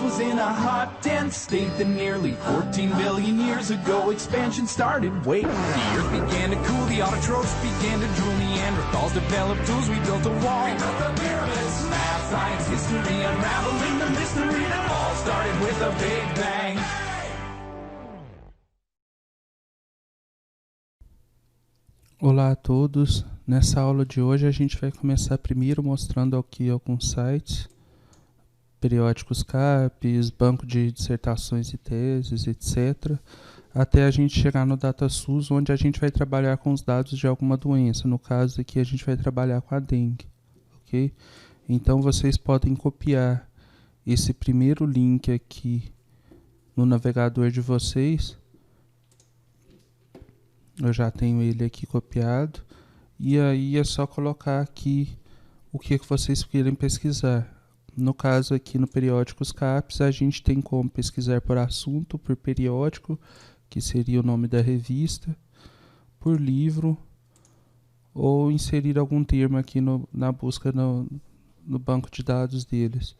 was in a hot, dense state that nearly 14 billion years ago expansion started. Wait, the earth began to cool, the autotrophs began to drool, Neanderthals developed tools, we built a wall. We built the pyramids. Math, science, history, unraveling the mystery that all started with a big bang. Olá a todos, nessa aula de hoje a gente vai começar primeiro mostrando aqui alguns sites, periódicos CAPES, banco de dissertações e teses, etc., até a gente chegar no DataSUS, onde a gente vai trabalhar com os dados de alguma doença. No caso aqui a gente vai trabalhar com a dengue, ok? Então vocês podem copiar esse primeiro link aqui no navegador de vocês. Eu já tenho ele aqui copiado. E aí é só colocar aqui o que vocês querem pesquisar. No caso aqui no Periódicos CAPES, a gente tem como pesquisar por assunto, por periódico, que seria o nome da revista, por livro, ou inserir algum termo aqui na busca no banco de dados deles.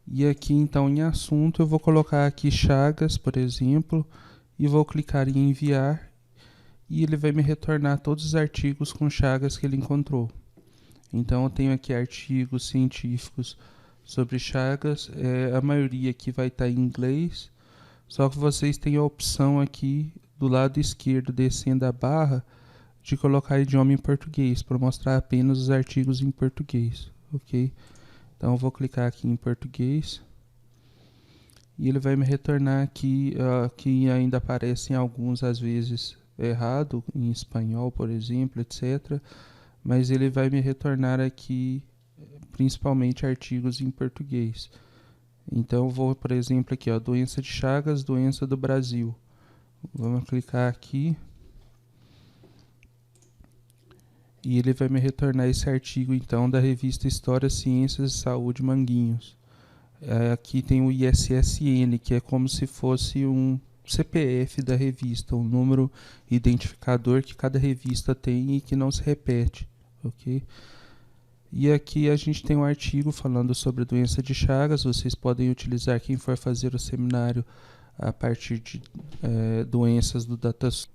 E aqui então em assunto eu vou colocar aqui Chagas, por exemplo, e vou clicar em enviar, e ele vai me retornar todos os artigos com Chagas que ele encontrou. Então eu tenho aqui artigos científicos sobre Chagas, a maioria aqui vai estar em inglês, só que vocês têm a opção aqui do lado esquerdo, descendo a barra, de colocar idioma em português, para mostrar apenas os artigos em português, ok? Então eu vou clicar aqui em português, e ele vai me retornar aqui, que ainda aparecem alguns às vezes errado, em espanhol, por exemplo, etc., mas ele vai me retornar aqui principalmente artigos em português. Então eu vou, por exemplo, aqui, ó, doença de Chagas, doença do Brasil. Vamos clicar aqui. E ele vai me retornar esse artigo, então, da revista História, Ciências e Saúde Manguinhos. Aqui tem o ISSN, que é como se fosse um CPF da revista, um número identificador que cada revista tem e que não se repete, ok? E aqui a gente tem um artigo falando sobre a doença de Chagas. Vocês podem utilizar, quem for fazer o seminário a partir de doenças do DataSUS,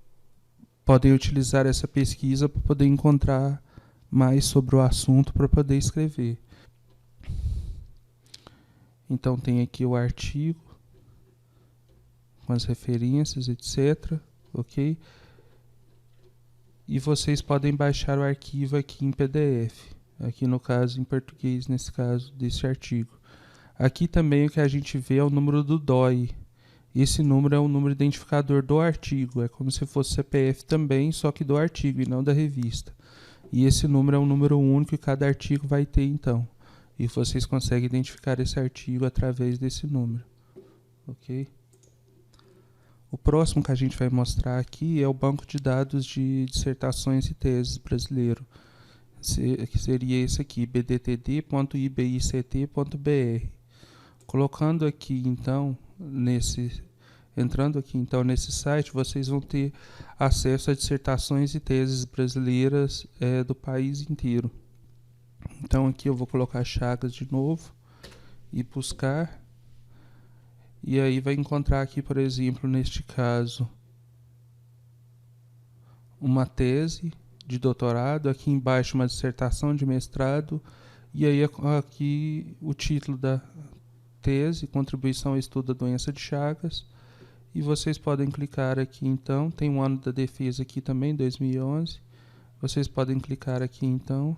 podem utilizar essa pesquisa para poder encontrar mais sobre o assunto para poder escrever. Então tem aqui o artigo com as referências, etc. Ok? E vocês podem baixar o arquivo aqui em PDF. Aqui no caso em português, nesse caso desse artigo. Aqui também o que a gente vê é o número do DOI. Esse número é o número identificador do artigo. É como se fosse CPF também, só que do artigo e não da revista. E esse número é um número único que cada artigo vai ter então. E vocês conseguem identificar esse artigo através desse número. Ok? O próximo que a gente vai mostrar aqui é o banco de dados de dissertações e teses brasileiro, que seria esse aqui, bdtd.ibict.br. Colocando aqui então, entrando aqui então nesse site, vocês vão ter acesso a dissertações e teses brasileiras do país inteiro. Então aqui eu vou colocar Chagas de novo e buscar. E aí vai encontrar aqui, por exemplo, neste caso, uma tese de doutorado, aqui embaixo uma dissertação de mestrado, e aí aqui o título da tese, contribuição ao estudo da doença de Chagas, e vocês podem clicar aqui então, tem um ano da defesa aqui também, 2011, vocês podem clicar aqui então,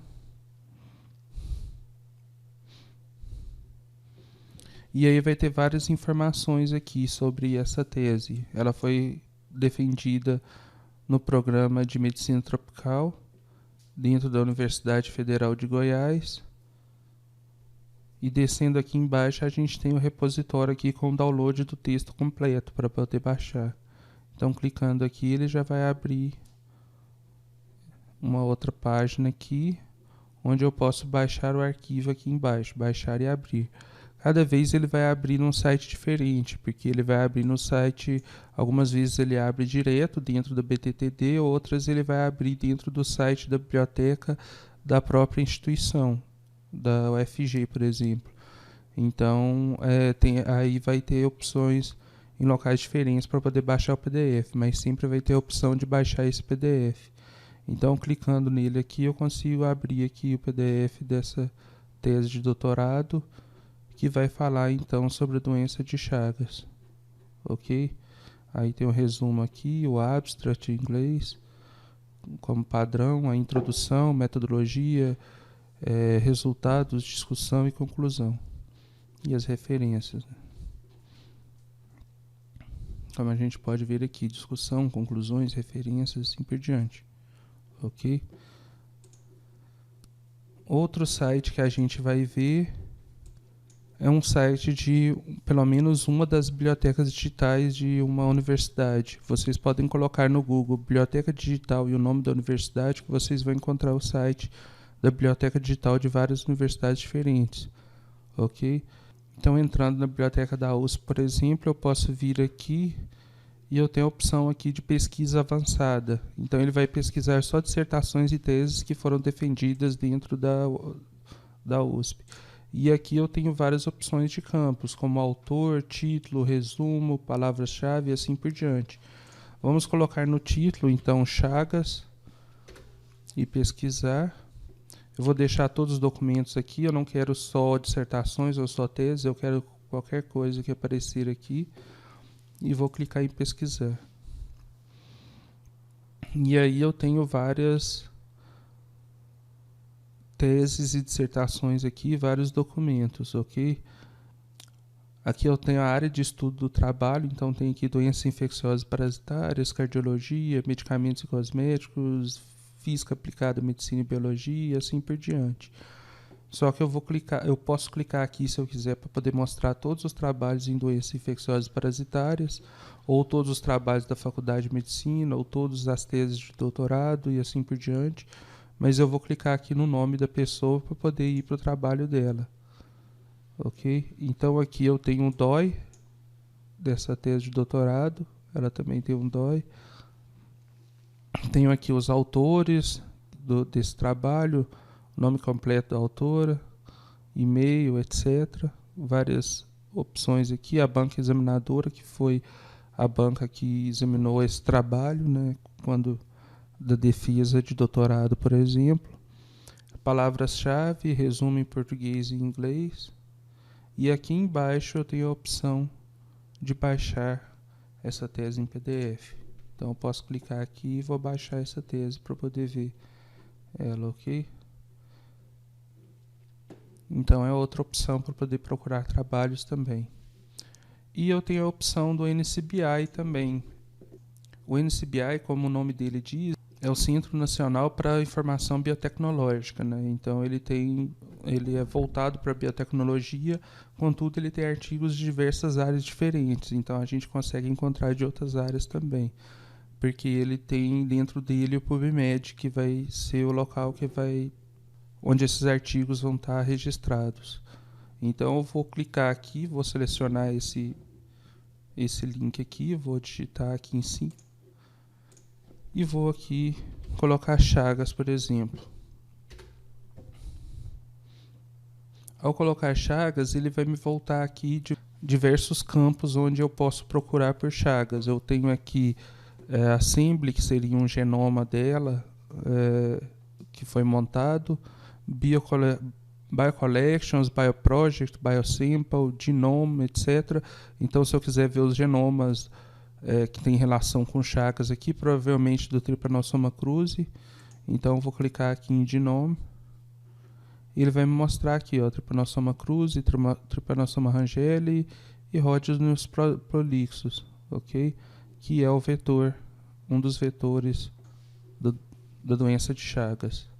e aí vai ter várias informações aqui sobre essa tese. Ela foi defendida no programa de medicina tropical dentro da Universidade Federal de Goiás. E descendo aqui embaixo a gente tem o repositório aqui com o download do texto completo para poder baixar. Então clicando aqui ele já vai abrir uma outra página aqui, onde eu posso baixar o arquivo aqui embaixo, baixar e abrir. Cada vez ele vai abrir num site diferente, porque ele vai abrir no site, algumas vezes ele abre direto dentro do BTTD, outras ele vai abrir dentro do site da biblioteca da própria instituição, da UFG, por exemplo. Então, aí vai ter opções em locais diferentes para poder baixar o PDF, mas sempre vai ter a opção de baixar esse PDF. Então, clicando nele aqui, eu consigo abrir aqui o PDF dessa tese de doutorado, que vai falar então sobre a doença de Chagas, ok? Aí tem o resumo aqui, o abstract em inglês, como padrão, a introdução, metodologia, resultados, discussão e conclusão. E as referências. Como a gente pode ver aqui, discussão, conclusões, referências, assim por diante. Ok? Outro site que a gente vai ver é um site de pelo menos uma das bibliotecas digitais de uma universidade. Vocês podem colocar no Google Biblioteca Digital e o nome da universidade, que vocês vão encontrar o site da Biblioteca Digital de várias universidades diferentes. Ok? Então, entrando na biblioteca da USP, por exemplo, eu posso vir aqui e eu tenho a opção aqui de pesquisa avançada. Então, ele vai pesquisar só dissertações e teses que foram defendidas dentro da USP. E aqui eu tenho várias opções de campos, como autor, título, resumo, palavras-chave e assim por diante. Vamos colocar no título, então, Chagas e pesquisar. Eu vou deixar todos os documentos aqui, eu não quero só dissertações ou só teses, eu quero qualquer coisa que aparecer aqui e vou clicar em pesquisar. E aí eu tenho várias teses e dissertações aqui, vários documentos, ok? Aqui eu tenho a área de estudo do trabalho, então tem aqui doenças infecciosas parasitárias, cardiologia, medicamentos e cosméticos, física aplicada à medicina e biologia, assim por diante. Só que eu posso clicar aqui se eu quiser para poder mostrar todos os trabalhos em doenças infecciosas parasitárias, ou todos os trabalhos da faculdade de medicina, ou todas as teses de doutorado e assim por diante. Mas eu vou clicar aqui no nome da pessoa para poder ir para o trabalho dela. Ok? Então aqui eu tenho um DOI dessa tese de doutorado, ela também tem um DOI. Tenho aqui os autores desse trabalho, nome completo da autora, e-mail, etc. Várias opções aqui. A banca examinadora, que foi a banca que examinou esse trabalho, né, quando da defesa de doutorado, por exemplo. Palavras-chave, resumo em português e inglês. E aqui embaixo eu tenho a opção de baixar essa tese em PDF. Então eu posso clicar aqui e vou baixar essa tese para poder ver ela, ok? Então é outra opção para poder procurar trabalhos também. E eu tenho a opção do NCBI também. O NCBI, como o nome dele diz, é o Centro Nacional para a Informação Biotecnológica, né? Então ele é voltado para a biotecnologia, contudo ele tem artigos de diversas áreas diferentes, então a gente consegue encontrar de outras áreas também, porque ele tem dentro dele o PubMed, que vai ser o local onde esses artigos vão estar registrados. Então eu vou clicar aqui, vou selecionar esse link aqui, vou digitar aqui em cima e vou aqui colocar Chagas, por exemplo. Ao colocar Chagas, ele vai me voltar aqui de diversos campos onde eu posso procurar por Chagas. Eu tenho aqui Assembly, que seria um genoma dela, que foi montado, Biocollections, Bioproject, Biosample, Genome, etc. Então, se eu quiser ver os genomas que tem relação com Chagas aqui, provavelmente do Trypanosoma cruzi, então eu vou clicar aqui em Genome, e ele vai me mostrar aqui, ó, Trypanosoma cruzi, Trypanosoma rangeli e Rhodiosinus prolixus, ok? Que é o vetor, um dos vetores da doença de Chagas.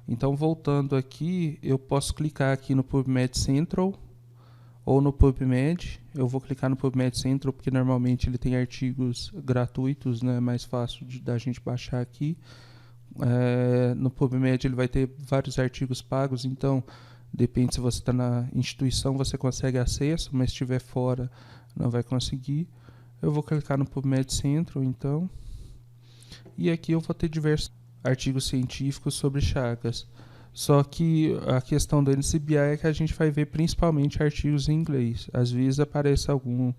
Então, voltando aqui, eu posso clicar aqui no PubMed Central ou no PubMed. Eu vou clicar no PubMed Central porque normalmente ele tem artigos gratuitos, né? É mais fácil da gente baixar aqui. No PubMed ele vai ter vários artigos pagos, então depende, se você está na instituição você consegue acesso, mas se estiver fora não vai conseguir. Eu vou clicar no PubMed Central, então, e aqui eu vou ter diversos artigos científicos sobre Chagas. Só que a questão do NCBI é que a gente vai ver principalmente artigos em inglês. Às vezes aparece algum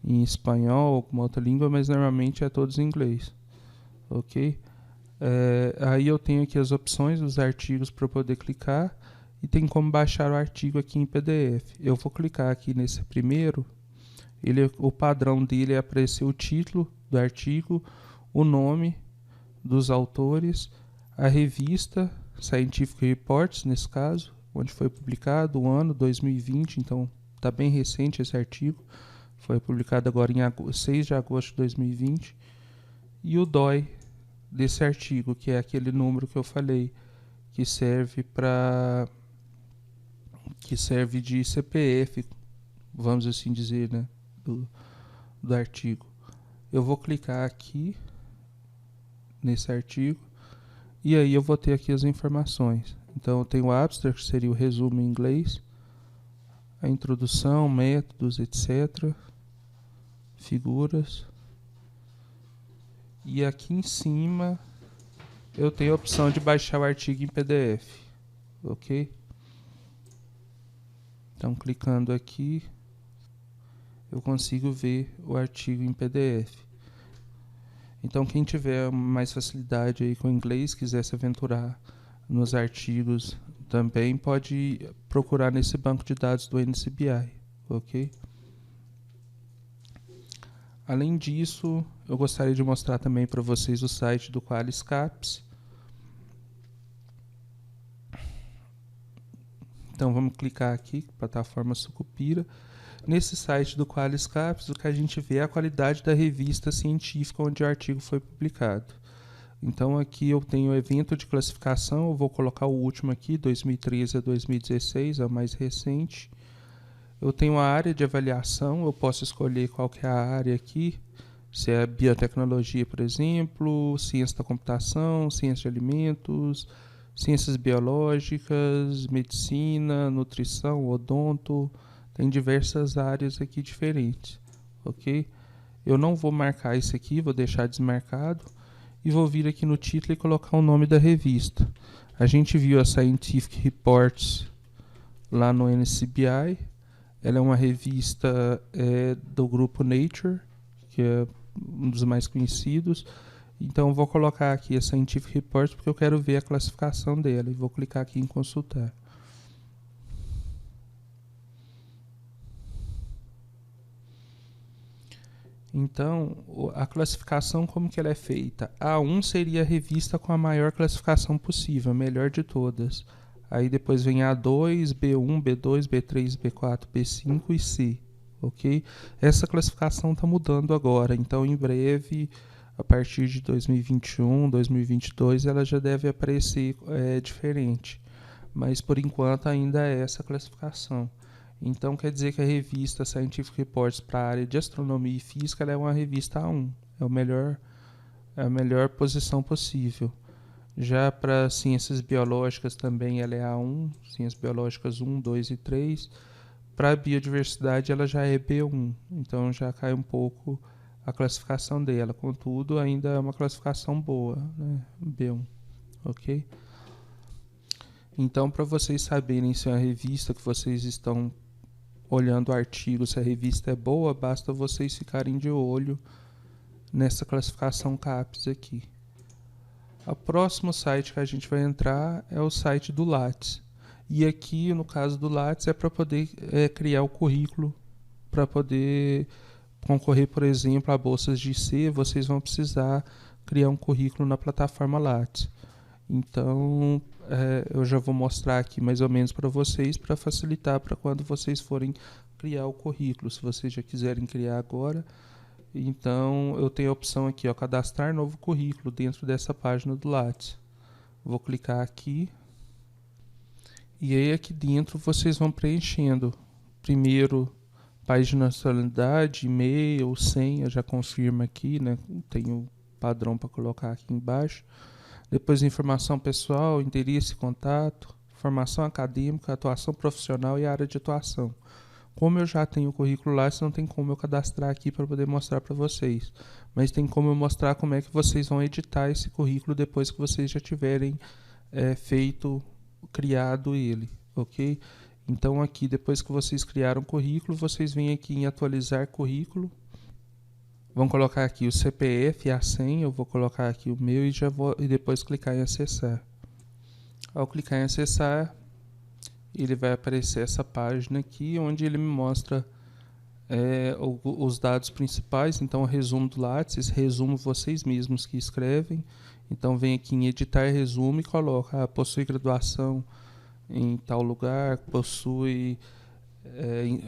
em espanhol, alguma outra língua, mas normalmente é todos em inglês. Ok? Aí eu tenho aqui as opções dos artigos para poder clicar e tem como baixar o artigo aqui em PDF. Eu vou clicar aqui nesse primeiro. O padrão dele é aparecer o título do artigo, o nome dos autores, a revista Scientific Reports, nesse caso, onde foi publicado, o ano 2020, então está bem recente esse artigo, foi publicado agora em 6 de agosto de 2020, e o DOI desse artigo, que é aquele número que eu falei, que serve de CPF, vamos assim dizer, né, do artigo. Eu vou clicar aqui nesse artigo e aí eu vou ter aqui as informações. Então eu tenho o abstract, que seria o resumo em inglês, a introdução, métodos, etc, figuras, e aqui em cima eu tenho a opção de baixar o artigo em PDF, ok? Então clicando aqui eu consigo ver o artigo em PDF. Então quem tiver mais facilidade aí com o inglês, quiser se aventurar nos artigos também, pode procurar nesse banco de dados do NCBI, ok? Além disso, eu gostaria de mostrar também para vocês o site do QualisCaps. Então vamos clicar aqui, plataforma Sucupira. Nesse site do QualisCaps, o que a gente vê é a qualidade da revista científica onde o artigo foi publicado. Então aqui eu tenho o evento de classificação, eu vou colocar o último aqui, 2013 a 2016, é o mais recente. Eu tenho a área de avaliação, eu posso escolher qual que é a área aqui, se é biotecnologia, por exemplo, ciência da computação, ciência de alimentos, ciências biológicas, medicina, nutrição, odonto. Tem diversas áreas aqui diferentes, ok? Eu não vou marcar isso aqui, vou deixar desmarcado e vou vir aqui no título e colocar o nome da revista. A gente viu a Scientific Reports lá no NCBI. Ela é uma revista do grupo Nature, que é um dos mais conhecidos. Então eu vou colocar aqui a Scientific Reports porque eu quero ver a classificação dela e vou clicar aqui em consultar. Então, a classificação, como que ela é feita? A1 seria a revista com a maior classificação possível, a melhor de todas. Aí depois vem A2, B1, B2, B3, B4, B5 e C, ok? Essa classificação está mudando agora, então em breve, a partir de 2021, 2022, ela já deve aparecer diferente. Mas por enquanto ainda é essa classificação. Então quer dizer que a revista Scientific Reports para a área de astronomia e física ela é uma revista A1, é a melhor posição possível. Já para ciências biológicas também ela é A1, ciências biológicas 1, 2 e 3. Para a biodiversidade ela já é B1, então já cai um pouco a classificação dela, contudo ainda é uma classificação boa, né? B1, ok? Então para vocês saberem se é uma revista que vocês estão olhando o artigo, se a revista é boa, basta vocês ficarem de olho nessa classificação CAPES aqui. O próximo site que a gente vai entrar é o site do Lattes. E aqui, no caso do Lattes, é para poder criar o currículo, para poder concorrer, por exemplo, a bolsas de IC, vocês vão precisar criar um currículo na plataforma Lattes. Então, eu já vou mostrar aqui mais ou menos para vocês, para facilitar para quando vocês forem criar o currículo. Se vocês já quiserem criar agora, então eu tenho a opção aqui, ó, cadastrar novo currículo dentro dessa página do Lattes. Vou clicar aqui. E aí aqui dentro vocês vão preenchendo. Primeiro, país de nacionalidade, e-mail, senha, já confirma aqui, né? Tem o padrão para colocar aqui embaixo. Depois informação pessoal, interesse, contato, formação acadêmica, atuação profissional e área de atuação. Como eu já tenho o currículo lá, não tem como eu cadastrar aqui para poder mostrar para vocês. Mas tem como eu mostrar como é que vocês vão editar esse currículo depois que vocês já tiverem feito criado ele, ok? Então aqui, depois que vocês criaram o currículo, vocês vêm aqui em atualizar currículo, vão colocar aqui o CPF e a senha, eu vou colocar aqui o meu e depois clicar em acessar. Ao clicar em acessar, ele vai aparecer essa página aqui, onde ele me mostra os dados principais. Então, o resumo do Lattes, resumo vocês mesmos que escrevem. Então, vem aqui em editar resumo e coloca, possui graduação em tal lugar,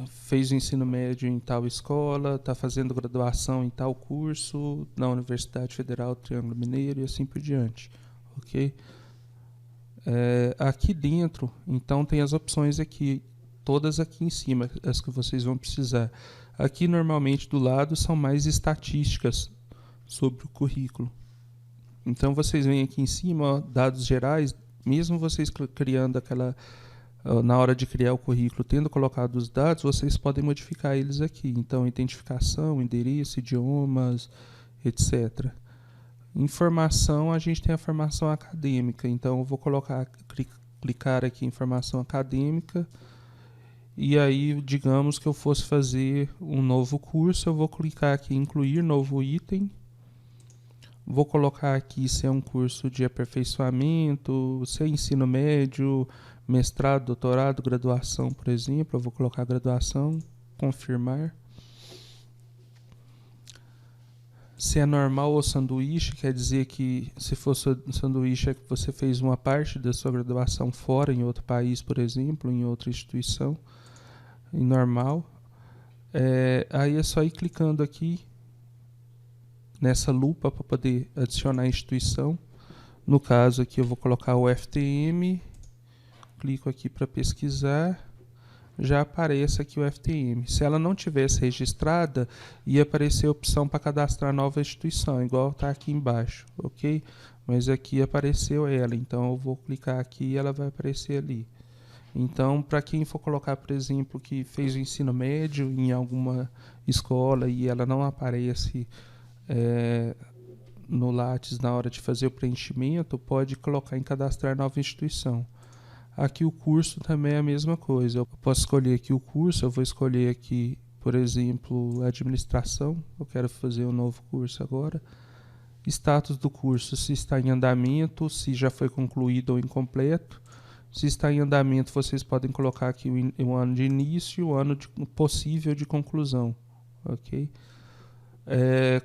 fez o ensino médio em tal escola, está fazendo graduação em tal curso, na Universidade Federal do Triângulo Mineiro e assim por diante, ok? Aqui dentro, então, tem as opções aqui, todas aqui em cima, as que vocês vão precisar. Aqui, normalmente, do lado, são mais estatísticas sobre o currículo. Então, vocês vêm aqui em cima, ó, dados gerais, mesmo vocês criando aquela, na hora de criar o currículo, tendo colocado os dados, vocês podem modificar eles aqui. Então, identificação, endereço, idiomas, etc. Informação, a gente tem a formação acadêmica. Então, eu vou clicar aqui em formação acadêmica. E aí, digamos que eu fosse fazer um novo curso, eu vou clicar aqui em incluir novo item. Vou colocar aqui se é um curso de aperfeiçoamento, se é ensino médio, mestrado, doutorado, graduação, por exemplo. Eu vou colocar graduação, confirmar. Se é normal ou sanduíche, quer dizer que se fosse sanduíche é que você fez uma parte da sua graduação fora, em outro país, por exemplo, em outra instituição. Em normal. Aí é só ir clicando aqui nessa lupa para poder adicionar a instituição. No caso aqui eu vou colocar o FTM, clico aqui para pesquisar, já aparece aqui o FTM. Se ela não tivesse registrada, ia aparecer a opção para cadastrar nova instituição, igual está aqui embaixo, ok? Mas aqui apareceu ela, então eu vou clicar aqui e ela vai aparecer ali. Então, para quem for colocar, por exemplo, que fez o ensino médio em alguma escola e ela não aparece no Lattes na hora de fazer o preenchimento, pode colocar em cadastrar nova instituição. Aqui o curso também é a mesma coisa. Eu posso escolher aqui o curso, eu vou escolher aqui, por exemplo, administração. Eu quero fazer um novo curso agora. Status do curso, se está em andamento, se já foi concluído ou incompleto. Se está em andamento, vocês podem colocar aqui o ano de início e o ano possível de conclusão, ok?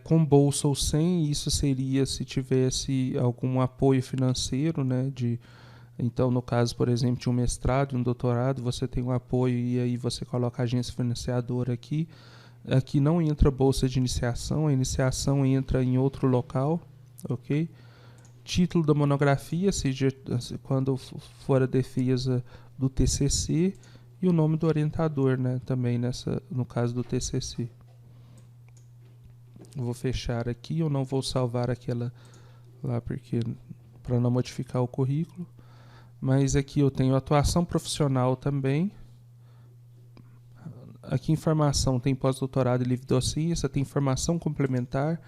Com bolsa ou sem, isso seria se tivesse algum apoio financeiro, né? Então, no caso, por exemplo, de um mestrado, um doutorado, você tem um apoio e aí você coloca a agência financiadora aqui. Aqui não entra bolsa de iniciação, a iniciação entra em outro local, ok? Título da monografia, seja quando for a defesa do TCC, e o nome do orientador, né, também no caso do TCC. Vou fechar aqui, eu não vou salvar aquela lá para não modificar o currículo. Mas aqui eu tenho atuação profissional também. Aqui informação tem pós-doutorado e livre docência, tem formação complementar.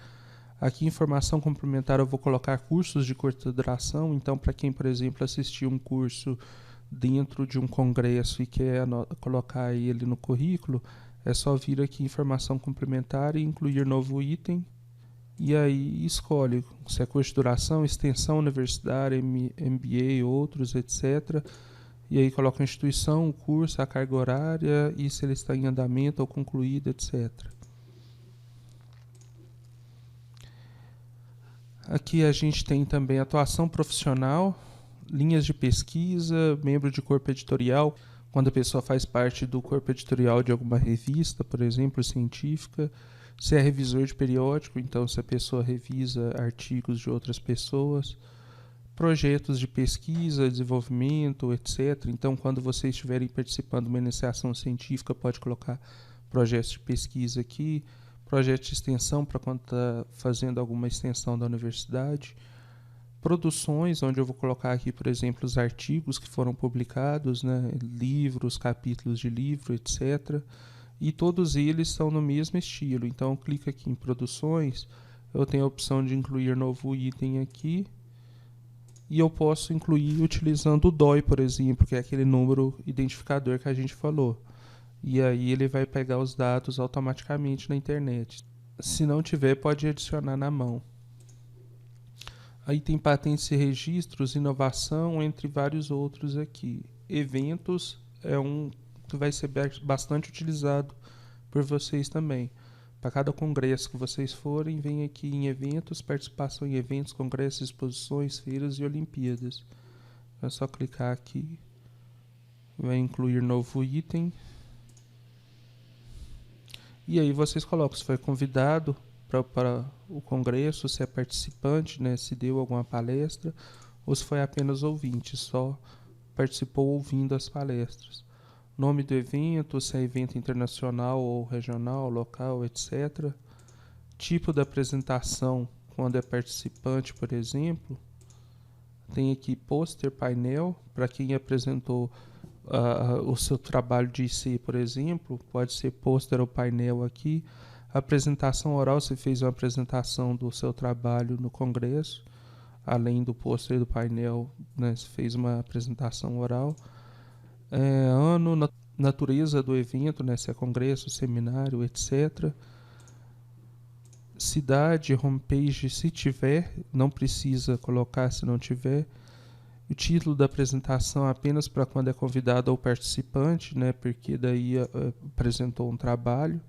Aqui, informação complementar, eu vou colocar cursos de curta duração. Então, para quem, por exemplo, assistiu um curso dentro de um congresso e quer colocar ele no currículo, é só vir aqui em informação complementar e incluir novo item. E aí escolhe se é curso de duração, extensão universitária, MBA, outros, etc. E aí coloca a instituição, o curso, a carga horária e se ele está em andamento ou concluído, etc. Aqui a gente tem também atuação profissional, linhas de pesquisa, membro de corpo editorial, quando a pessoa faz parte do corpo editorial de alguma revista, por exemplo, científica. Se é revisor de periódico, então se a pessoa revisa artigos de outras pessoas. Projetos de pesquisa, desenvolvimento, etc. Então, quando vocês estiverem participando de uma iniciação científica, pode colocar projetos de pesquisa aqui. Projeto de extensão para quando está fazendo alguma extensão da universidade. Produções, onde eu vou colocar aqui, por exemplo, os artigos que foram publicados, né, livros, capítulos de livro, etc. E todos eles são no mesmo estilo. Então, clica aqui em produções, eu tenho a opção de incluir novo item aqui. E eu posso incluir utilizando o DOI, por exemplo, que é aquele número identificador que a gente falou. E aí ele vai pegar os dados automaticamente na internet. Se não tiver, pode adicionar na mão. Aí tem patentes e registros, inovação, entre vários outros aqui. Eventos é um que vai ser bastante utilizado por vocês também. Para cada congresso que vocês forem, vem aqui em eventos, participação em eventos, congressos, exposições, feiras e Olimpíadas. É só clicar aqui, vai incluir novo item. E aí vocês colocam se foi convidado para o congresso, se é participante, né, se deu alguma palestra, ou se foi apenas ouvinte, só participou ouvindo as palestras. Nome do evento, se é evento internacional ou regional, local, etc. Tipo da apresentação, quando é participante, por exemplo. Tem aqui pôster, painel, para quem apresentou o seu trabalho de IC, por exemplo, pode ser pôster ou painel aqui. Apresentação oral, você fez uma apresentação do seu trabalho no congresso, além do pôster e do painel, né, você fez uma apresentação oral. Ano, natureza do evento, né, se é congresso, seminário, etc. Cidade, homepage, se tiver, não precisa colocar se não tiver. O título da apresentação apenas para quando é convidado ou participante, né, porque daí apresentou um trabalho.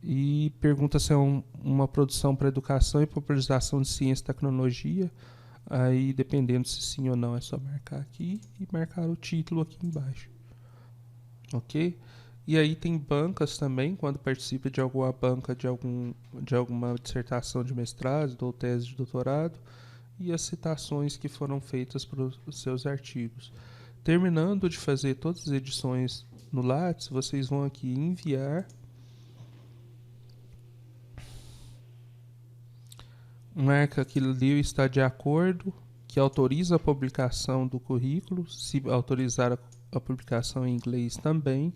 E pergunta se é uma produção para educação e popularização de ciência e tecnologia. Aí, dependendo se sim ou não, é só marcar aqui e marcar o título aqui embaixo. Ok? E aí tem bancas também, quando participa de alguma banca de alguma dissertação de mestrado ou tese de doutorado, e as citações que foram feitas para os seus artigos. Terminando de fazer todas as edições no Lattes, vocês vão aqui em enviar. Marca que ali está de acordo, que autoriza a publicação do currículo, se autorizar a publicação em inglês também,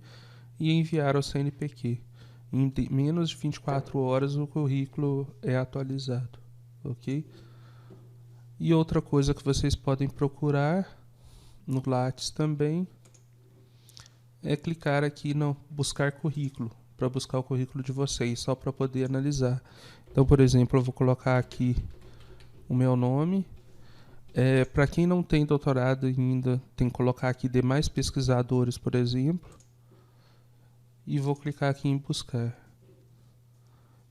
e enviar ao CNPq. Em menos de 24 horas o currículo é atualizado, ok? E outra coisa que vocês podem procurar no Lattes também é clicar aqui no buscar currículo, para buscar o currículo de vocês, só para poder analisar. Então, por exemplo, eu vou colocar aqui o meu nome. Para quem não tem doutorado ainda, tem que colocar aqui demais pesquisadores, por exemplo. E vou clicar aqui em buscar.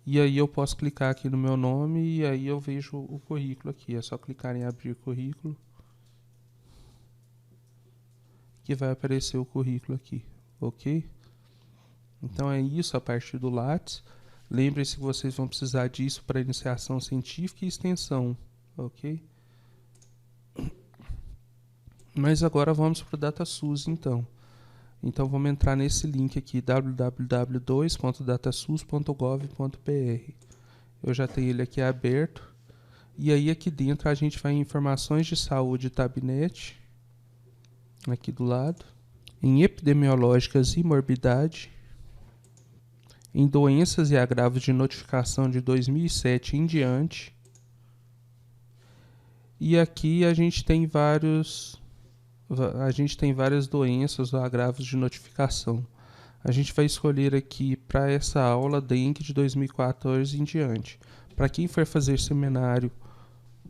E aí eu posso clicar aqui no meu nome e aí eu vejo o currículo aqui. É só clicar em abrir currículo, que vai aparecer o currículo aqui, ok? Então é isso a partir do Lattes. Lembrem-se que vocês vão precisar disso para iniciação científica e extensão, ok? Mas agora vamos para o DataSUS, então. Então vamos entrar nesse link aqui, www.datasus.gov.br. Eu já tenho ele aqui aberto. E aí aqui dentro a gente vai em informações de saúde Tabnet, aqui do lado, em epidemiológicas e morbidade, em doenças e agravos de notificação de 2007 em diante. E aqui a gente tem várias doenças ou agravos de notificação. A gente vai escolher aqui para essa aula dengue de 2014 em diante. Para quem for fazer seminário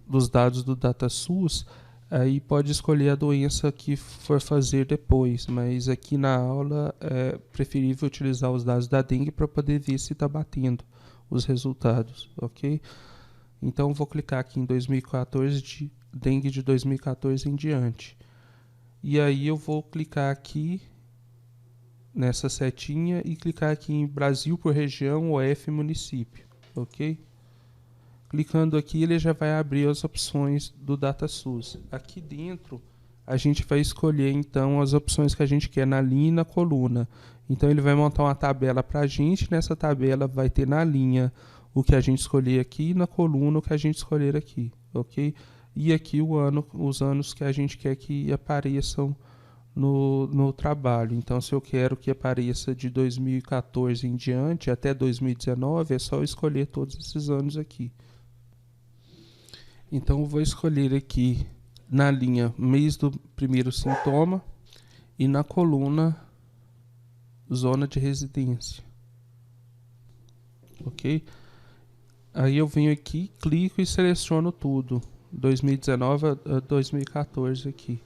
dos dados do DataSUS, aí pode escolher a doença que for fazer depois, mas aqui na aula é preferível utilizar os dados da dengue para poder ver se está batendo os resultados, ok? Então vou clicar aqui em 2014, de dengue de 2014 em diante. E aí eu vou clicar aqui nessa setinha e clicar aqui em Brasil por região, OF município, ok? Clicando aqui, ele já vai abrir as opções do DataSUS. Aqui dentro, a gente vai escolher, então, as opções que a gente quer na linha e na coluna. Então, ele vai montar uma tabela para a gente. Nessa tabela, vai ter na linha o que a gente escolher aqui e na coluna o que a gente escolher aqui, ok? E aqui os anos que a gente quer que apareçam no trabalho. Então, se eu quero que apareça de 2014 em diante até 2019, é só escolher todos esses anos aqui. Então eu vou escolher aqui na linha mês do primeiro sintoma e na coluna zona de residência. Ok? Aí eu venho aqui, clico e seleciono tudo. 2019 a 2014 aqui.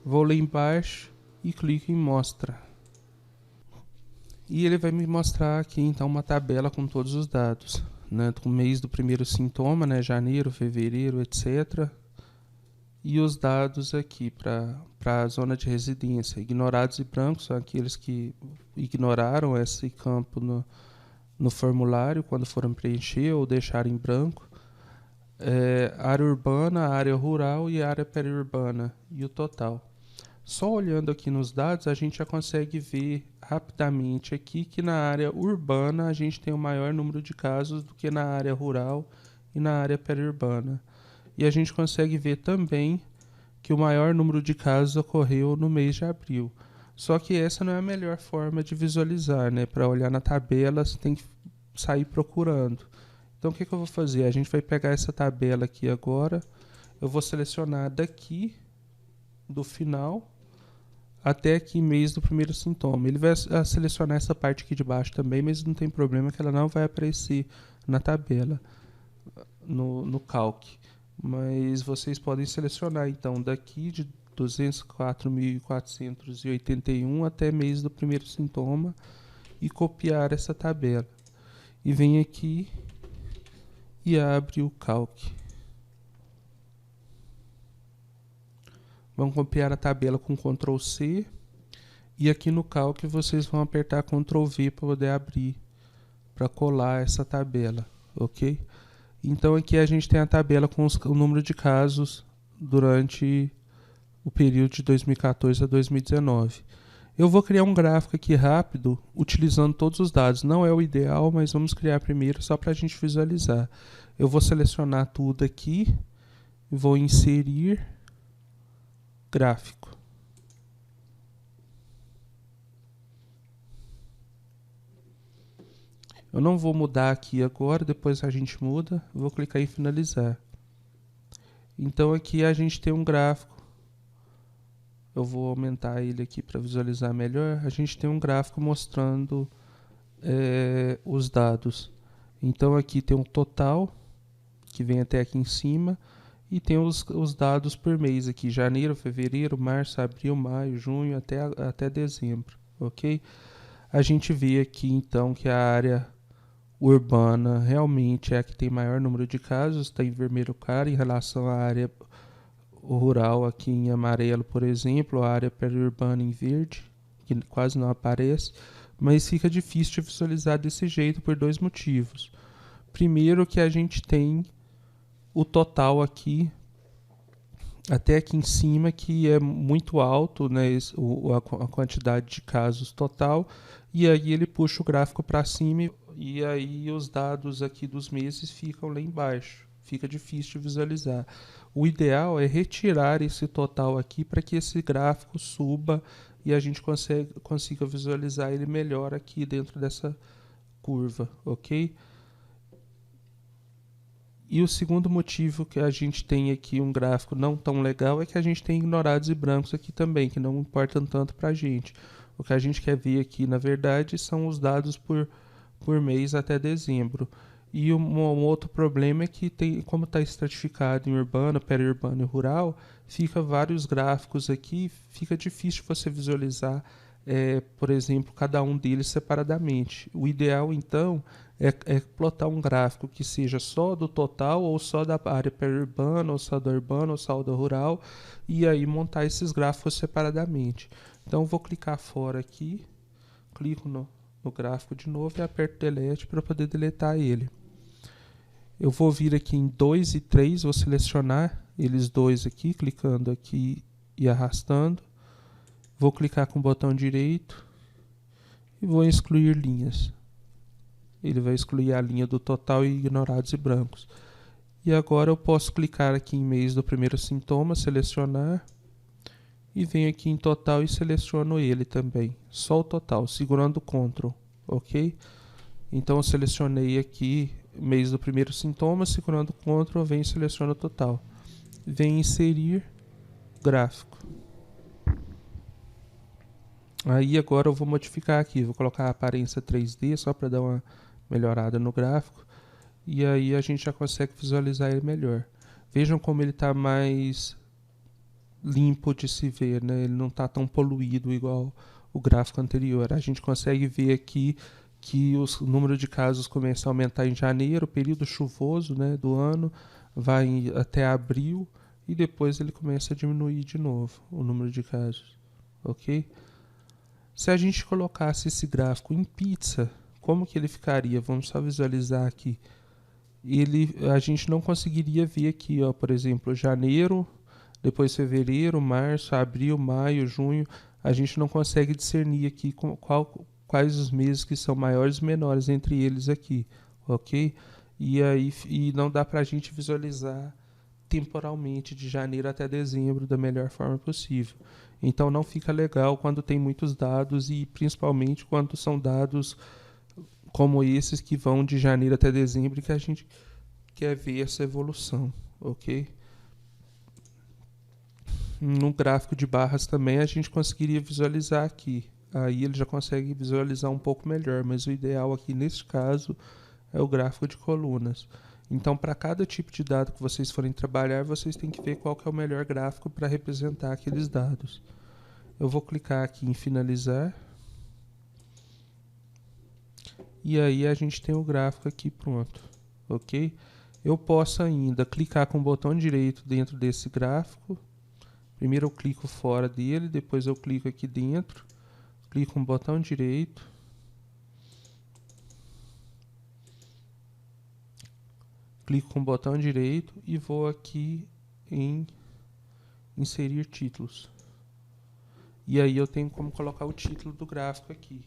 Vou lá embaixo e clico em mostra. E ele vai me mostrar aqui então uma tabela com todos os dados, né, do mês do primeiro sintoma, né, janeiro, fevereiro, etc. E os dados aqui para a zona de residência. Ignorados e brancos são aqueles que ignoraram esse campo no formulário quando foram preencher ou deixar em branco. Área urbana, área rural e área periurbana e o total. Só olhando aqui nos dados a gente já consegue ver rapidamente aqui que na área urbana a gente tem o maior número de casos do que na área rural e na área periurbana. E a gente consegue ver também que o maior número de casos ocorreu no mês de abril. Só que essa não é a melhor forma de visualizar, né? Para olhar na tabela você tem que sair procurando. Então o que eu vou fazer? A gente vai pegar essa tabela aqui agora, eu vou selecionar daqui do final até aqui mês do primeiro sintoma. Ele vai selecionar essa parte aqui de baixo também, mas não tem problema que ela não vai aparecer na tabela, no calc. Mas vocês podem selecionar então daqui de 204.481 até mês do primeiro sintoma e copiar essa tabela. E vem aqui e abre o calc. Vão copiar a tabela com Ctrl C e aqui no calc vocês vão apertar Ctrl V para poder abrir, para colar essa tabela, ok? Então aqui a gente tem a tabela com o número de casos durante o período de 2014 a 2019. Eu vou criar um gráfico aqui rápido, utilizando todos os dados. Não é o ideal, mas vamos criar primeiro só para a gente visualizar. Eu vou selecionar tudo aqui, vou inserir gráfico. Eu não vou mudar aqui agora, depois a gente muda. Vou clicar em finalizar. Então aqui a gente tem um gráfico. Eu vou aumentar ele aqui para visualizar melhor. A gente tem um gráfico mostrando os dados. Então aqui tem um total, que vem até aqui em cima. E tem os dados por mês aqui. Janeiro, fevereiro, março, abril, maio, junho, até dezembro. Ok? A gente vê aqui então que a área urbana realmente é a que tem maior número de casos, está em vermelho claro, em relação à área rural aqui em amarelo, por exemplo, a área periurbana em verde, que quase não aparece, mas fica difícil de visualizar desse jeito por dois motivos. Primeiro que a gente tem o total aqui, até aqui em cima, que é muito alto, né, a quantidade de casos total, e aí ele puxa o gráfico para cima e aí os dados aqui dos meses ficam lá embaixo. Fica difícil de visualizar. O ideal é retirar esse total aqui para que esse gráfico suba e a gente consiga visualizar ele melhor aqui dentro dessa curva, ok? E o segundo motivo que a gente tem aqui um gráfico não tão legal é que a gente tem ignorados e brancos aqui também, que não importam tanto para a gente. O que a gente quer ver aqui, na verdade, são os dados por mês até dezembro. E um outro problema é que, como está estratificado em urbano, periurbano e rural, fica vários gráficos aqui, fica difícil você visualizar, por exemplo, cada um deles separadamente. O ideal, então, é plotar um gráfico que seja só do total, ou só da área periurbana, ou só da urbana, ou só da rural, e aí montar esses gráficos separadamente. Então, eu vou clicar fora aqui, clico no gráfico de novo e aperto Delete para poder deletar ele. Eu vou vir aqui em 2 e 3, vou selecionar eles dois aqui, clicando aqui e arrastando. Vou clicar com o botão direito e vou excluir linhas. Ele vai excluir a linha do total e ignorados e brancos. E agora eu posso clicar aqui em mês do primeiro sintoma, selecionar. E venho aqui em total e seleciono ele também. Só o total, segurando o Ctrl, ok? Então eu selecionei aqui mês do primeiro sintoma, segurando Ctrl, vem e seleciona o total. Vem inserir gráfico. Aí agora eu vou modificar aqui, vou colocar a aparência 3D só para dar uma melhorada no gráfico. E aí a gente já consegue visualizar ele melhor. Vejam como ele está mais limpo de se ver, né? Ele não está tão poluído igual o gráfico anterior. A gente consegue ver aqui que o número de casos começa a aumentar em janeiro, período chuvoso, né, do ano, vai até abril e depois ele começa a diminuir de novo o número de casos, ok? Se a gente colocasse esse gráfico em pizza, como que ele ficaria? Vamos só visualizar aqui. A gente não conseguiria ver aqui, ó, por exemplo, janeiro, depois fevereiro, março, abril, maio, junho. A gente não consegue discernir aqui quais os meses que são maiores e menores entre eles aqui, ok? E não dá para a gente visualizar temporalmente de janeiro até dezembro da melhor forma possível. Então não fica legal quando tem muitos dados e principalmente quando são dados como esses que vão de janeiro até dezembro, que a gente quer ver essa evolução, ok? No gráfico de barras também a gente conseguiria visualizar aqui. Aí ele já consegue visualizar um pouco melhor, mas o ideal aqui nesse caso é o gráfico de colunas. Então, para cada tipo de dado que vocês forem trabalhar, vocês têm que ver qual que é o melhor gráfico para representar aqueles dados. Eu vou clicar aqui em finalizar. E aí a gente tem o gráfico aqui pronto, ok? Eu posso ainda clicar com o botão direito dentro desse gráfico. Primeiro eu clico fora dele, depois eu clico aqui dentro. Clico com o botão direito. Clico com o botão direito e vou aqui em inserir títulos. E aí eu tenho como colocar o título do gráfico aqui.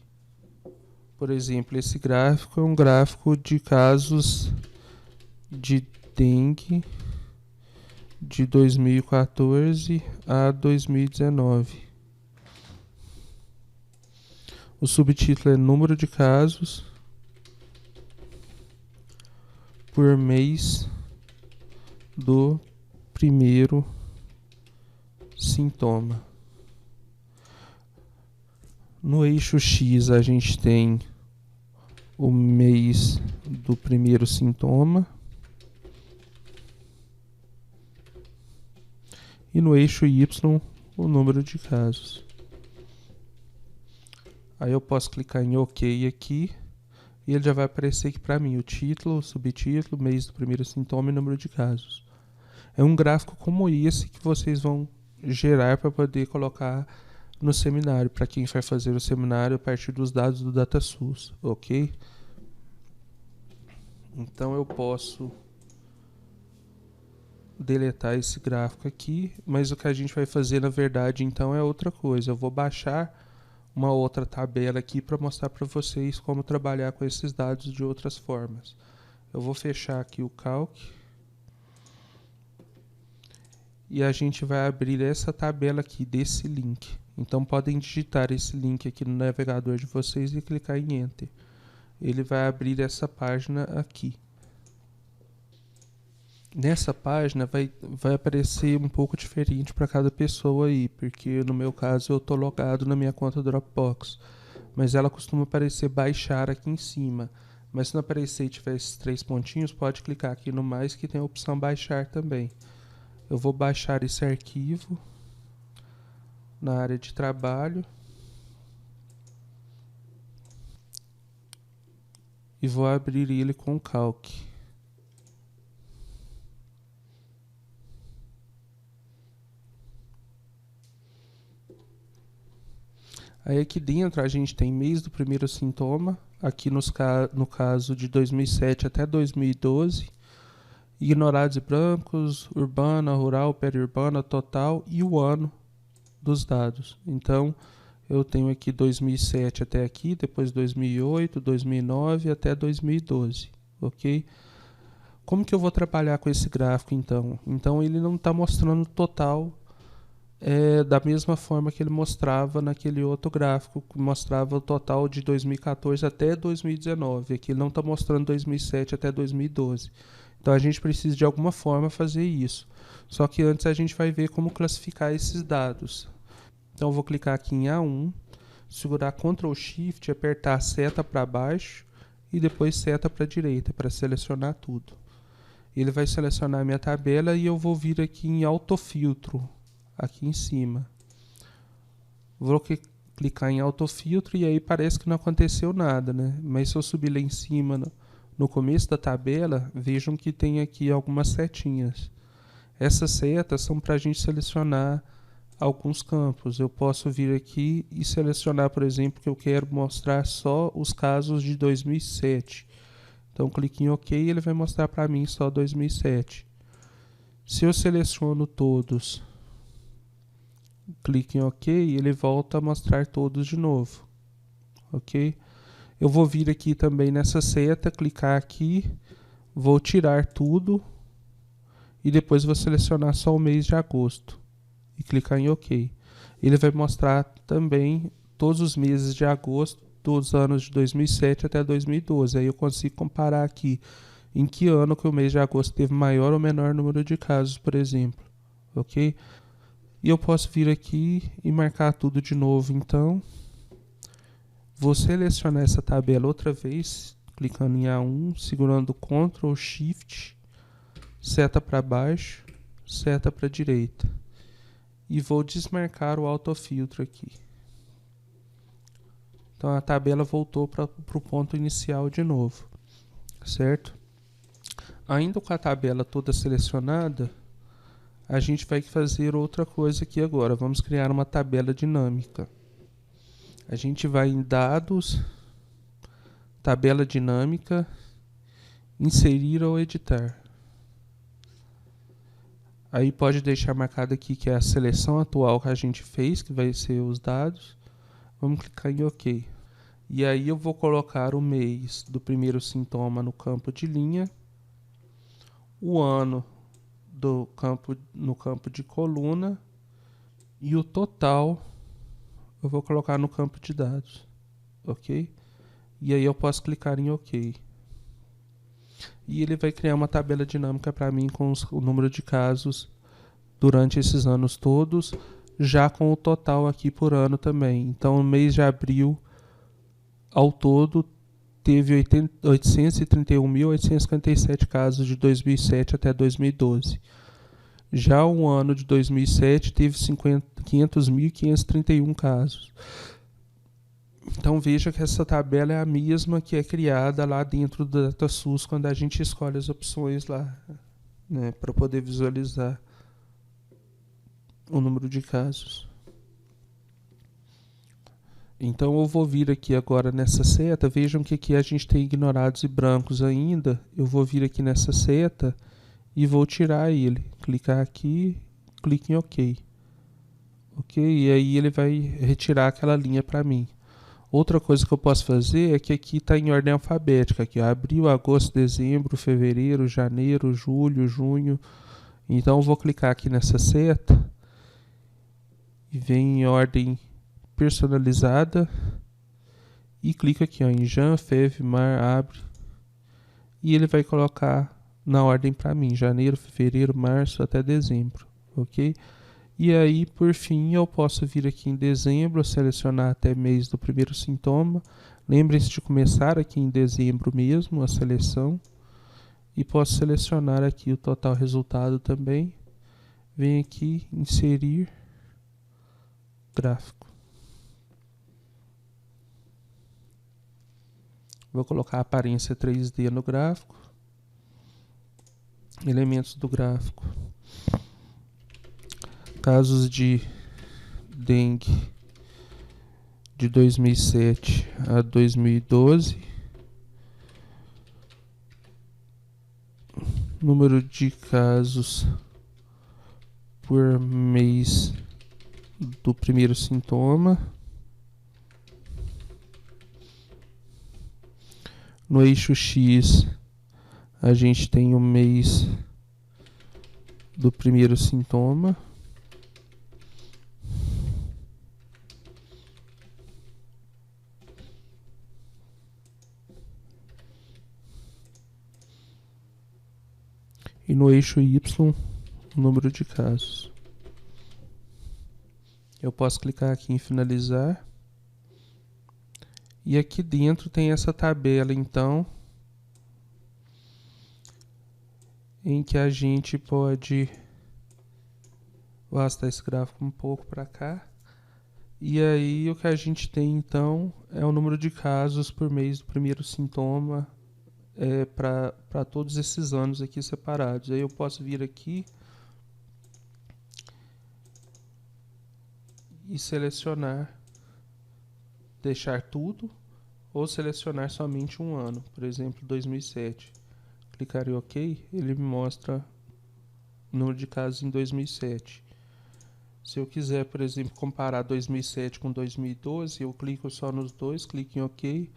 Por exemplo, esse gráfico é um gráfico de casos de dengue de 2014 a 2019. O subtítulo é número de casos por mês do primeiro sintoma. No eixo X a gente tem o mês do primeiro sintoma. E no eixo Y o número de casos. Aí eu posso clicar em OK aqui. E ele já vai aparecer aqui para mim o título, o subtítulo, mês do primeiro sintoma e número de casos. É um gráfico como esse que vocês vão gerar para poder colocar no seminário, para quem vai fazer o seminário a partir dos dados do DataSUS, ok? Então eu posso deletar esse gráfico aqui, mas o que a gente vai fazer na verdade então é outra coisa. Eu vou baixar uma outra tabela aqui para mostrar para vocês como trabalhar com esses dados de outras formas. Eu vou fechar aqui o Calc e a gente vai abrir essa tabela aqui desse link. Então podem digitar esse link aqui no navegador de vocês e clicar em Enter. Ele vai abrir essa página aqui. Nessa página vai aparecer um pouco diferente para cada pessoa aí, porque no meu caso eu estou logado na minha conta Dropbox, mas ela costuma aparecer baixar aqui em cima. Mas se não aparecer e tiver esses 3 pontinhos, pode clicar aqui no mais que tem a opção baixar também. Eu vou baixar esse arquivo na área de trabalho e vou abrir ele com o Calc. Aí aqui dentro a gente tem mês do primeiro sintoma, aqui no caso de 2007 até 2012, ignorados e brancos, urbana, rural, periurbana, total e o ano dos dados. Então eu tenho aqui 2007 até aqui, depois 2008, 2009 até 2012, ok? Como que eu vou trabalhar com esse gráfico então? Então ele não está mostrando o total da mesma forma que ele mostrava naquele outro gráfico, que mostrava o total de 2014 até 2019. Aqui ele não está mostrando 2007 até 2012. Então a gente precisa de alguma forma fazer isso. Só que antes a gente vai ver como classificar esses dados. Então eu vou clicar aqui em A1, segurar Ctrl Shift, apertar a seta para baixo e depois seta para a direita para selecionar tudo. Ele vai selecionar a minha tabela e eu vou vir aqui em autofiltro, aqui em cima. Vou clicar em autofiltro e aí parece que não aconteceu nada, né? Mas se eu subir lá em cima, no começo da tabela, vejam que tem aqui algumas setinhas. Essas setas são para a gente selecionar alguns campos. Eu posso vir aqui e selecionar, por exemplo, que eu quero mostrar só os casos de 2007. Então clique em OK e ele vai mostrar para mim só 2007. Se eu seleciono todos, clique em OK e ele volta a mostrar todos de novo. Ok? Eu vou vir aqui também nessa seta, clicar aqui, vou tirar tudo e depois vou selecionar só o mês de agosto e clicar em OK. Ele vai mostrar também todos os meses de agosto dos anos de 2007 até 2012. Aí eu consigo comparar aqui em que ano que o mês de agosto teve maior ou menor número de casos, por exemplo. Ok? E eu posso vir aqui e marcar tudo de novo, então. Vou selecionar essa tabela outra vez, clicando em A1, segurando Ctrl Shift, seta para baixo, seta para direita. E vou desmarcar o autofiltro aqui. Então a tabela voltou para o ponto inicial de novo, certo? Ainda com a tabela toda selecionada, a gente vai fazer outra coisa aqui agora. Vamos criar uma tabela dinâmica. A gente vai em Dados, Tabela Dinâmica, Inserir ou Editar. Aí pode deixar marcado aqui que é a seleção atual que a gente fez, que vai ser os dados. Vamos clicar em OK. E aí eu vou colocar o mês do primeiro sintoma no campo de linha, o ano no campo de coluna e o total eu vou colocar no campo de dados, ok? E aí eu posso clicar em OK. E ele vai criar uma tabela dinâmica para mim com o número de casos durante esses anos todos, já com o total aqui por ano também. Então, no mês de abril, ao todo, teve 831.857 casos de 2007 até 2012. Já o ano de 2007 teve 500.531 casos. Então veja que essa tabela é a mesma que é criada lá dentro do DataSUS quando a gente escolhe as opções lá, né, para poder visualizar o número de casos. Então eu vou vir aqui agora nessa seta, vejam que aqui a gente tem ignorados e brancos ainda. Eu vou vir aqui nessa seta e vou tirar ele. Clicar aqui, clique em OK. Ok? E aí ele vai retirar aquela linha para mim. Outra coisa que eu posso fazer é que aqui está em ordem alfabética. Aqui, ó, abril, agosto, dezembro, fevereiro, janeiro, julho, junho. Então eu vou clicar aqui nessa seta e vem em ordem personalizada e clica aqui, ó, em Jan, Fev, Mar, Abre, e ele vai colocar na ordem para mim, janeiro, fevereiro, março até dezembro, ok? E aí, por fim, eu posso vir aqui em dezembro, selecionar até mês do primeiro sintoma. Lembre-se de começar aqui em dezembro mesmo a seleção. E posso selecionar aqui o total resultado também. Venho aqui, inserir gráfico. Vou colocar a aparência 3D no gráfico. Elementos do gráfico. Casos de dengue de 2007 a 2012. Número de casos por mês do primeiro sintoma. No eixo X, a gente tem o mês do primeiro sintoma. e no eixo Y o número de casos. Eu posso clicar aqui em finalizar. E aqui dentro tem essa tabela, então, em que a gente pode... Vou arrastar esse gráfico um pouco para cá. E aí o que a gente tem, então, é o número de casos por mês do primeiro sintoma para todos esses anos aqui separados. Aí eu posso vir aqui e selecionar, deixar tudo, ou selecionar somente um ano, por exemplo, 2007. Clicar em OK, ele me mostra o número de casos em 2007. Se eu quiser, por exemplo, comparar 2007 com 2012, eu clico só nos dois, clico em OK,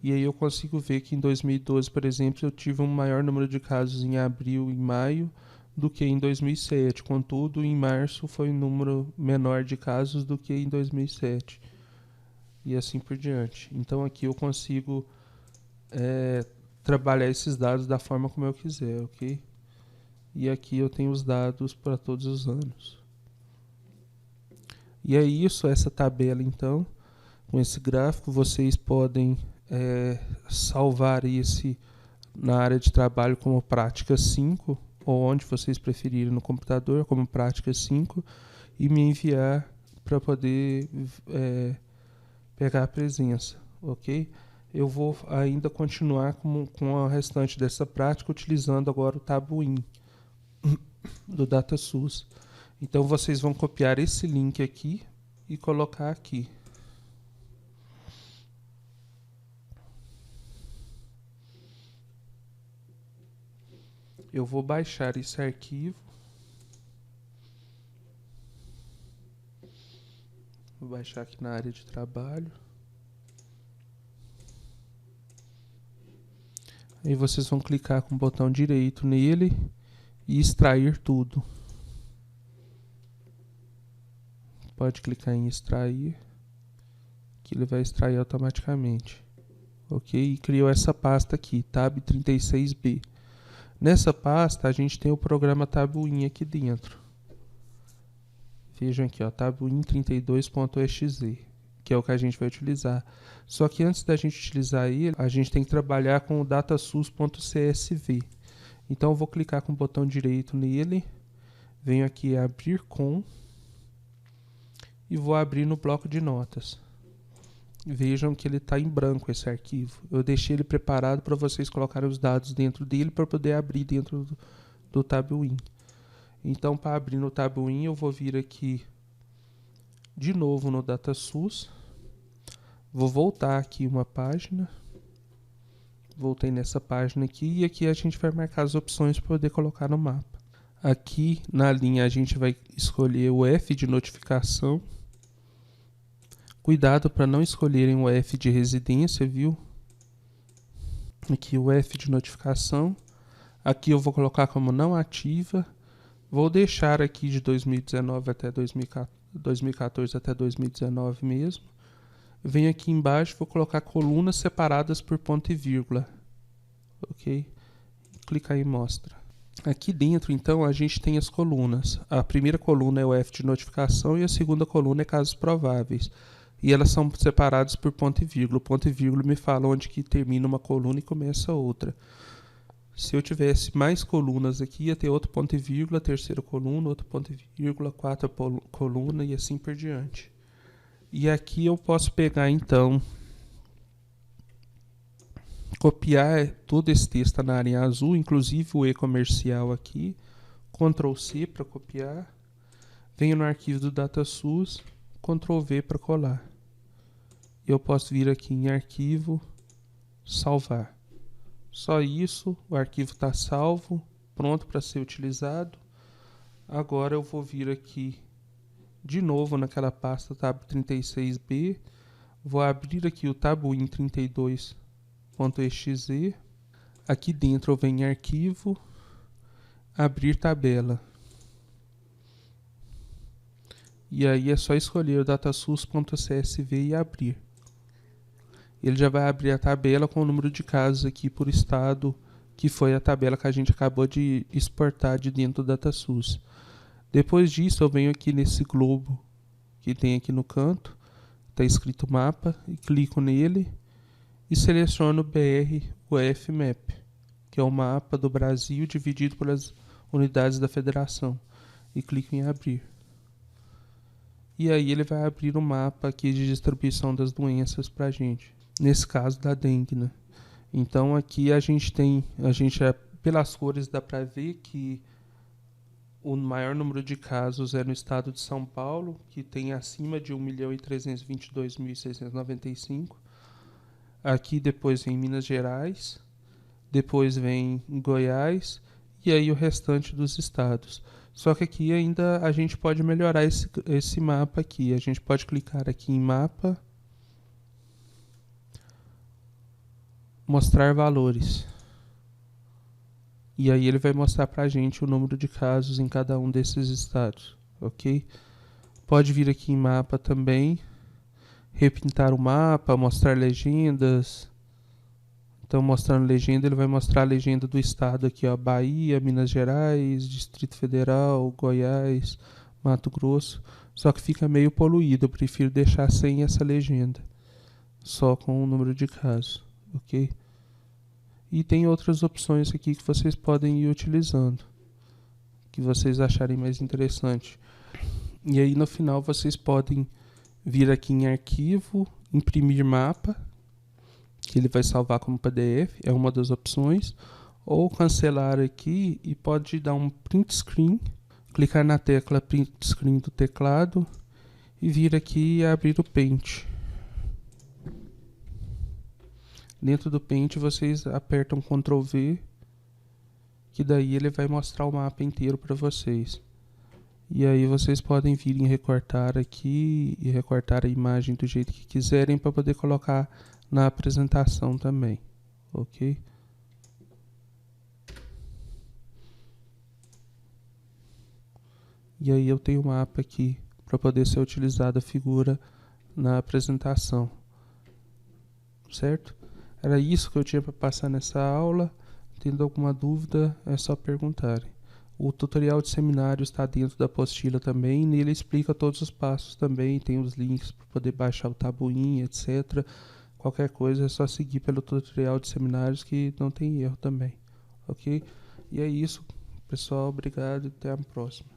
e aí eu consigo ver que em 2012, por exemplo, eu tive um maior número de casos em abril e maio do que em 2007. Contudo, em março foi um número menor de casos do que em 2007. E assim por diante. Então aqui eu consigo trabalhar esses dados da forma como eu quiser, ok? E aqui eu tenho os dados para todos os anos. E é isso, essa tabela então, com esse gráfico, vocês podem salvar esse na área de trabalho como prática 5, ou onde vocês preferirem no computador, como prática 5, e me enviar para poder pegar a presença, ok? Eu vou ainda continuar com o restante dessa prática, utilizando agora o Tabuin do DataSUS. Então vocês vão copiar esse link aqui e colocar aqui. Eu vou baixar esse arquivo. Vou baixar aqui na área de trabalho. Aí vocês vão clicar com o botão direito nele e extrair tudo. Pode clicar em extrair, que ele vai extrair automaticamente. Ok? E criou essa pasta aqui, tab36b. Nessa pasta a gente tem o programa Tabuin aqui dentro. Vejam aqui, ó, tabuin32.exe, que é o que a gente vai utilizar. Só que antes da gente utilizar ele, a gente tem que trabalhar com o datasus.csv. Então eu vou clicar com o botão direito nele, venho aqui em abrir com e vou abrir no bloco de notas. Vejam que ele está em branco esse arquivo. Eu deixei ele preparado para vocês colocarem os dados dentro dele para poder abrir dentro do Tabuin. Então, para abrir no Tabuin, eu vou vir aqui de novo no DataSUS. Vou voltar aqui uma página. Voltei nessa página aqui e aqui a gente vai marcar as opções para poder colocar no mapa. Aqui na linha a gente vai escolher o F de notificação. Cuidado para não escolherem o F de residência, viu? Aqui o F de notificação. Aqui eu vou colocar como não ativa. Vou deixar aqui de 2019 até 2014 até 2019 mesmo. Venho aqui embaixo, vou colocar colunas separadas por ponto e vírgula. Ok? Clicar em mostra. Aqui dentro, então, a gente tem as colunas. A primeira coluna é o F de notificação e a segunda coluna é casos prováveis. E elas são separadas por ponto e vírgula. O ponto e vírgula me fala onde que termina uma coluna e começa outra. Se eu tivesse mais colunas aqui, ia ter outro ponto e vírgula, terceira coluna, outro ponto e vírgula, quarta coluna e assim por diante. E aqui eu posso pegar, então, copiar todo esse texto na área azul, inclusive o e-comercial aqui, Ctrl C para copiar, venho no arquivo do DataSUS, Ctrl V para colar. Eu posso vir aqui em arquivo, salvar. Só isso, o arquivo está salvo, pronto para ser utilizado. Agora eu vou vir aqui de novo naquela pasta tab36b, vou abrir aqui o tabuin32.exe, aqui dentro eu venho em arquivo, abrir tabela. E aí é só escolher o datasus.csv e abrir. Ele já vai abrir a tabela com o número de casos aqui por estado que foi a tabela que a gente acabou de exportar de dentro do DataSUS. Depois disso, eu venho aqui nesse globo que tem aqui no canto, está escrito mapa, e clico nele e seleciono o BR UFMap, que é o mapa do Brasil dividido pelas unidades da federação, e clico em abrir. E aí ele vai abrir o mapa aqui de distribuição das doenças para a gente, nesse caso da dengue, né? Então aqui pelas cores dá para ver que o maior número de casos é no estado de São Paulo, que tem acima de 1.322.695. Aqui depois vem Minas Gerais, depois vem Goiás e aí o restante dos estados. Só que aqui ainda a gente pode melhorar esse mapa aqui. A gente pode clicar aqui em mapa, mostrar valores. E aí ele vai mostrar pra gente o número de casos em cada um desses estados, ok? Pode vir aqui em mapa também, repintar o mapa, mostrar legendas. Então, mostrando legenda, ele vai mostrar a legenda do estado aqui, ó, Bahia, Minas Gerais, Distrito Federal, Goiás, Mato Grosso. Só que fica meio poluído, eu prefiro deixar sem essa legenda, só com o número de casos, ok? E tem outras opções aqui que vocês podem ir utilizando, que vocês acharem mais interessante. E aí no final vocês podem vir aqui em arquivo, imprimir mapa, que ele vai salvar como PDF, é uma das opções, ou cancelar aqui e pode dar um print screen, clicar na tecla print screen do teclado e vir aqui e abrir o Paint. Dentro do Paint vocês apertam Ctrl V, que daí ele vai mostrar o mapa inteiro para vocês. E aí vocês podem vir em recortar aqui e recortar a imagem do jeito que quiserem para poder colocar na apresentação também, ok? E aí eu tenho o mapa aqui para poder ser utilizada a figura na apresentação, certo? Era isso que eu tinha para passar nessa aula. Tendo alguma dúvida, é só perguntarem. O tutorial de seminário está dentro da apostila também. Nele explica todos os passos também. Tem os links para poder baixar o tabuinho, etc. Qualquer coisa é só seguir pelo tutorial de seminários que não tem erro também. Ok? E é isso, pessoal. Obrigado e até a próxima.